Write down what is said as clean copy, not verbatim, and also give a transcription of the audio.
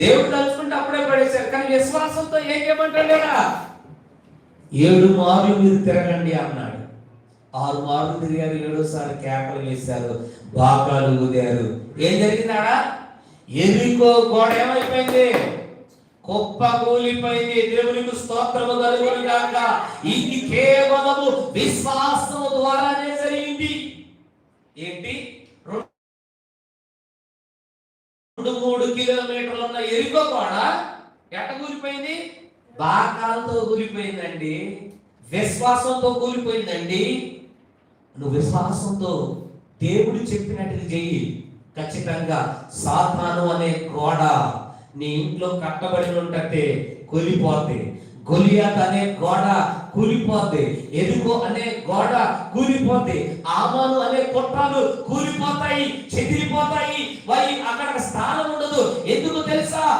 దేవుడు తలుచుకుంటే అప్పుడే పడేశారు. కానీ విశ్వాసంతో ఏం చేయమంటాడు? 7 మార్లు మీరు తిరగండి అన్నాడు. 6 మార్లు తిరిగారు. 7వసారి కేకలు వేశారు, బాకాలు ఊదారు. ఏం జరిగిందాడా? ఎరికో గోడ ఏమైపోయింది? కుప్ప కూలిపోయింది. దేవునికి స్తోత్రము కలుగును గాక. ఇది కేవలము విశ్వాసము ద్వారానే జరిగింది. ఏంటి? 2-3 కిలోమీటర్లు ఉన్న ఎరికో గోడ ఎట్ట కూలిపోయింది? బాకాలతో కూలిపోయిందండి. విశ్వాసంతో కూలిపోయిందండి. నువ్వు విశ్వాసంతో దేవుడు చెప్పినట్టుగా చెయ్యి. ఖచ్చితంగా సాతాను అనే గోడ నీ ఇంట్లో కట్టబడి ఉంటే కూలిపోతే, గొలియాత్ అనే గోడ కూలిపోతే, ఎరుకో అనే గోడ కూలిపోతే, ఆమాను అనే కుట్రలు కూలిపోతాయి, చెదిరిపోతాయి. వారి అక్కడ స్థానం ఉండదు. ఎందుకు తెలుసా?